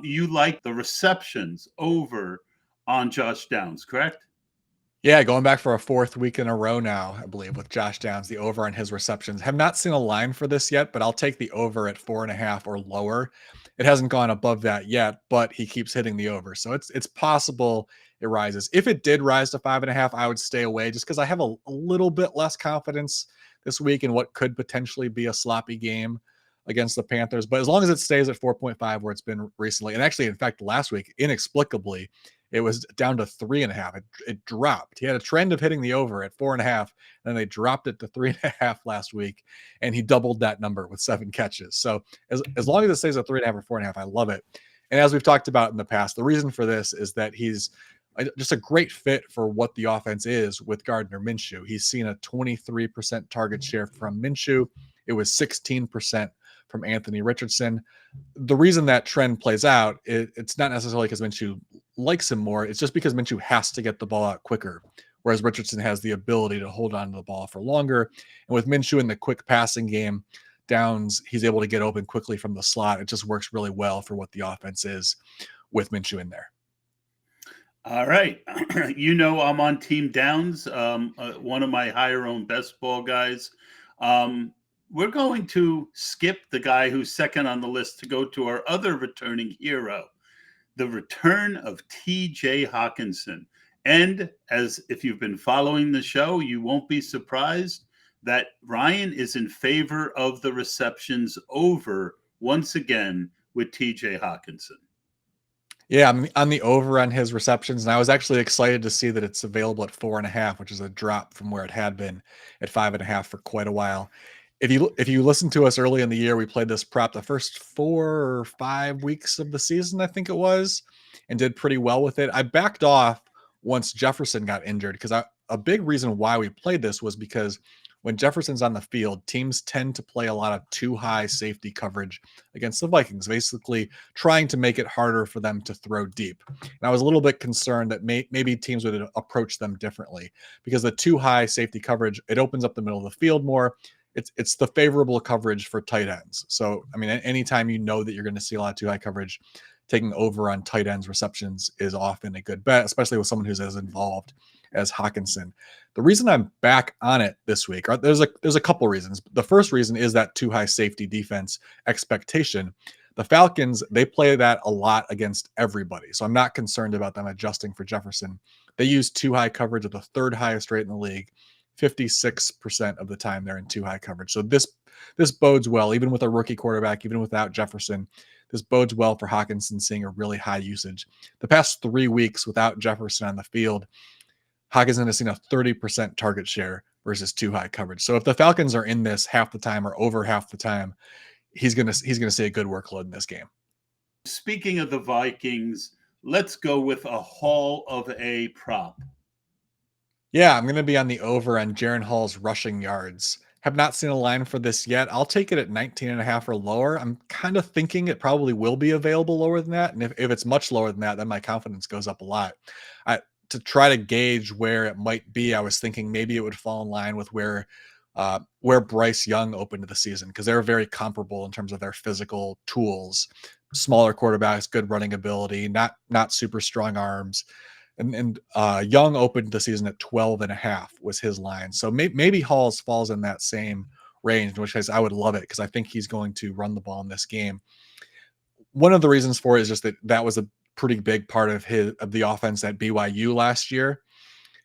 You like the receptions over on Josh Downs, correct? Yeah, going back for a fourth week in a row now, I believe, with Josh Downs, the over on his receptions. Have not seen a line for this yet, but I'll take the over at 4.5 or lower. It hasn't gone above that yet, but he keeps hitting the over. So it's possible it rises. If it did rise to 5.5, I would stay away just because I have a little bit less confidence this week in what could potentially be a sloppy game against the Panthers. But as long as it stays at 4.5 where it's been recently, and actually, in fact, last week, inexplicably, it was down to 3.5. It dropped. He had a trend of hitting the over at 4.5, and then they dropped it to 3.5 last week, and he doubled that number with 7 catches. So as long as it stays at 3.5 or 4.5, I love it. And as we've talked about in the past, the reason for this is that he's just a great fit for what the offense is with Gardner Minshew. He's seen a 23% target share from Minshew. It was 16% from Anthony Richardson. The reason that trend plays out, it's not necessarily because Minshew likes him more. It's just because Minshew has to get the ball out quicker, whereas Richardson has the ability to hold on to the ball for longer. And with Minshew in the quick passing game, Downs, he's able to get open quickly from the slot. It just works really well for what the offense is with Minshew in there. All right. I'm on Team Downs, one of my higher owned best ball guys. We're going to skip the guy who's second on the list to go to our other returning hero, the return of TJ Hockenson. And as if you've been following the show, you won't be surprised that Ryan is in favor of the receptions over once again with TJ Hockenson. Yeah, I'm on the over on his receptions, and I was actually excited to see that it's available at 4.5, which is a drop from where it had been at 5.5 for quite a while. If you listen to us early in the year, we played this prop the first 4 or 5 weeks of the season, I think it was, and did pretty well with it. I backed off once Jefferson got injured because a big reason why we played this was because when Jefferson's on the field, teams tend to play a lot of too high safety coverage against the Vikings, basically trying to make it harder for them to throw deep. And I was a little bit concerned that maybe teams would approach them differently because the too high safety coverage, it opens up the middle of the field more. It's the favorable coverage for tight ends. So, I mean, anytime you know that you're going to see a lot of too high coverage, taking over on tight ends receptions is often a good bet, especially with someone who's as involved as Hockenson. The reason I'm back on it this week, there's a couple reasons. The first reason is that too high safety defense expectation. The Falcons, they play that a lot against everybody. So I'm not concerned about them adjusting for Jefferson. They use too high coverage at the third highest rate in the league. 56% of the time they're in too high coverage. So this bodes well, even with a rookie quarterback, even without Jefferson. This bodes well for Hockenson seeing a really high usage. The past 3 weeks without Jefferson on the field, Hockenson has seen a 30% target share versus too high coverage. So if the Falcons are in this half the time or over half the time, he's gonna see a good workload in this game. Speaking of the Vikings, let's go with a haul of a prop. Yeah, I'm gonna be on the over on Jaren Hall's rushing yards. Have not seen a line for this yet. I'll take it at 19.5 or lower. I'm kind of thinking it probably will be available lower than that. And if it's much lower than that, then my confidence goes up a lot. To try to gauge where it might be, I was thinking maybe it would fall in line with where Bryce Young opened the season, because they're very comparable in terms of their physical tools. Smaller quarterbacks, good running ability, not super strong arms. And Young opened the season at 12.5 was his line. So maybe Halls falls in that same range, in which case I would love it because I think he's going to run the ball in this game. One of the reasons for it is just that was a pretty big part of the offense at BYU last year.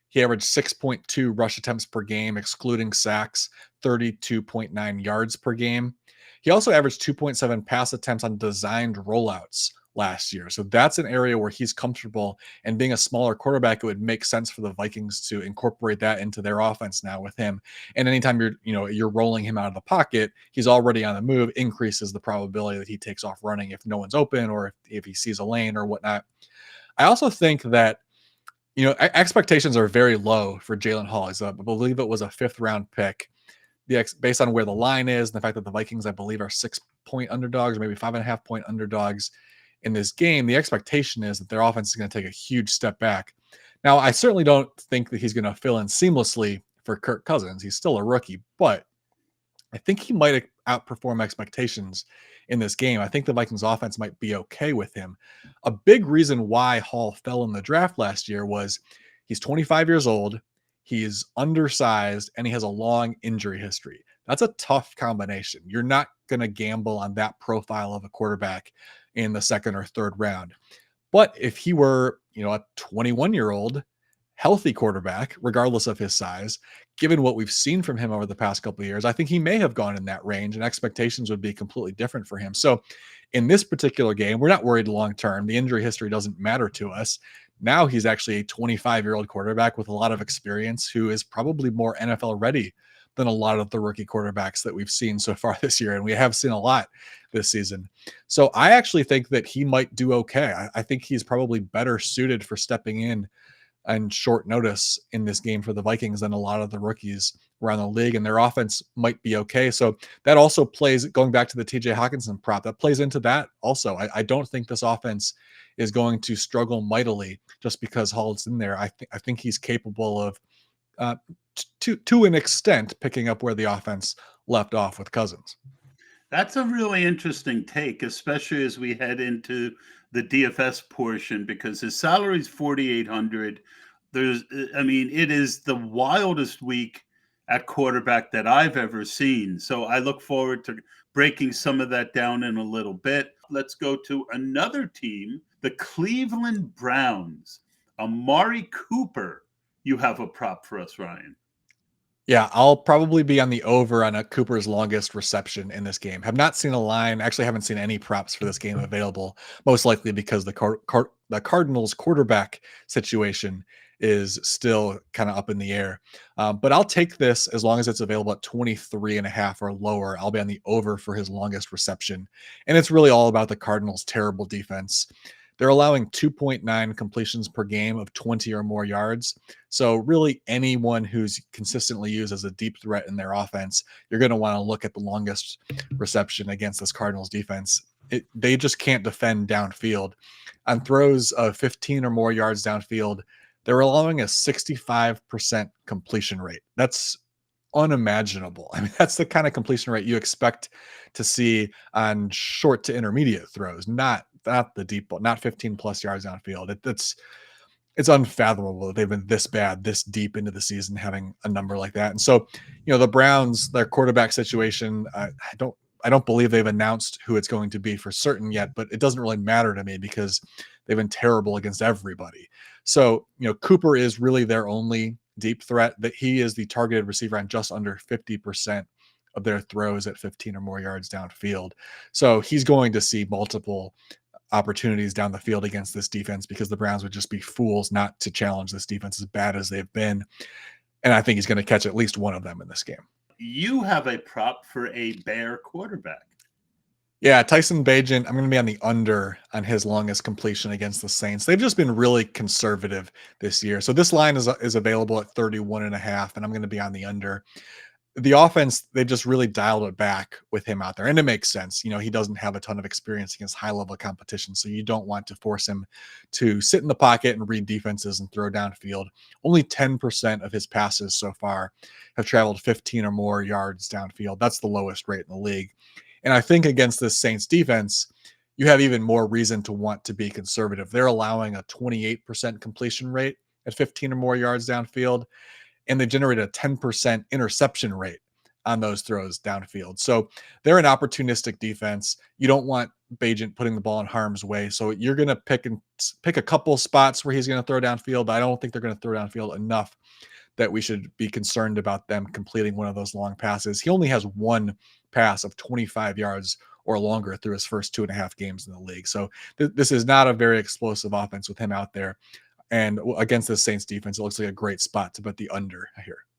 He averaged 6.2 rush attempts per game, excluding sacks, 32.9 yards per game. He also averaged 2.7 pass attempts on designed rollouts last year. So that's an area where he's comfortable, and being a smaller quarterback, it would make sense for the Vikings to incorporate that into their offense now with him. And anytime you're rolling him out of the pocket, he's already on the move, increases the probability that he takes off running if no one's open or if he sees a lane or whatnot. I also think that expectations are very low for Jalen Hall. I believe it was a 5th round pick. Based on where the line is and the fact that the Vikings, I believe, are 6-point underdogs, or maybe 5.5-point underdogs in this game, the expectation is that their offense is going to take a huge step back. Now, I certainly don't think that he's going to fill in seamlessly for Kirk Cousins. He's still a rookie, but I think he might outperform expectations in this game. I think the Vikings offense might be okay with him. A big reason why Hall fell in the draft last year was he's 25 years old, he's undersized, and he has a long injury history. That's a tough combination. You're not going to gamble on that profile of a quarterback in the second or third round. But if he were, a 21-year-old healthy quarterback, regardless of his size, given what we've seen from him over the past couple of years, I think he may have gone in that range and expectations would be completely different for him. So in this particular game, we're not worried long term. The injury history doesn't matter to us. Now he's actually a 25-year-old quarterback with a lot of experience who is probably more NFL ready than a lot of the rookie quarterbacks that we've seen so far this year. And we have seen a lot this season. So I actually think that he might do okay. I think he's probably better suited for stepping in and short notice in this game for the Vikings than a lot of the rookies around the league, and their offense might be okay. So that also plays, going back to the TJ Hockenson prop, that plays into that also. I don't think this offense is going to struggle mightily just because Hall's in there. I think he's capable of, to an extent, picking up where the offense left off with Cousins. That's a really interesting take, especially as we head into the DFS portion, because his salary is 4,800. It is the wildest week at quarterback that I've ever seen. So I look forward to breaking some of that down in a little bit. Let's go to another team, the Cleveland Browns. Amari Cooper, you have a prop for us, Ryan. Yeah, I'll probably be on the over on a Cooper's longest reception in this game. Have not seen a line. Actually, haven't seen any props for this game available. Most likely because the Cardinals quarterback situation is still kind of up in the air. But I'll take this as long as it's available at 23.5 or lower. I'll be on the over for his longest reception. And it's really all about the Cardinals' terrible defense. They're allowing 2.9 completions per game of 20 or more yards. So really anyone who's consistently used as a deep threat in their offense, you're going to want to look at the longest reception against this Cardinals defense. They just can't defend downfield. On throws of 15 or more yards downfield, they're allowing a 65% completion rate. That's unimaginable. I mean, that's the kind of completion rate you expect to see on short to intermediate throws, not the deep ball, not 15 plus yards downfield. It's unfathomable that they've been this bad, this deep into the season, having a number like that. And so, the Browns, their quarterback situation, I don't believe they've announced who it's going to be for certain yet, but it doesn't really matter to me because they've been terrible against everybody. So, Cooper is really their only deep threat. That he is the targeted receiver on just under 50% of their throws at 15 or more yards downfield. So he's going to see multiple opportunities down the field against this defense because the Browns would just be fools not to challenge this defense as bad as they've been. And I think he's going to catch at least one of them in this game. You have a prop for a Bear quarterback. Yeah, Tyson Bagent, I'm going to be on the under on his longest completion against the Saints. They've just been really conservative this year. So this line is available at 31.5, and I'm going to be on the under. The offense, they just really dialed it back with him out there. And it makes sense. He doesn't have a ton of experience against high-level competition, so you don't want to force him to sit in the pocket and read defenses and throw downfield. Only 10% of his passes so far have traveled 15 or more yards downfield. That's the lowest rate in the league. And I think against this Saints defense, you have even more reason to want to be conservative. They're allowing a 28% completion rate at 15 or more yards downfield, and they generated a 10% interception rate on those throws downfield. So they're an opportunistic defense. You don't want Bagent putting the ball in harm's way. So you're going to pick a couple spots where he's going to throw downfield, but I don't think they're going to throw downfield enough that we should be concerned about them completing one of those long passes. He only has one pass of 25 yards or longer through his first 2.5 games in the league. So this is not a very explosive offense with him out there. And against the Saints defense, it looks like a great spot to bet the under here.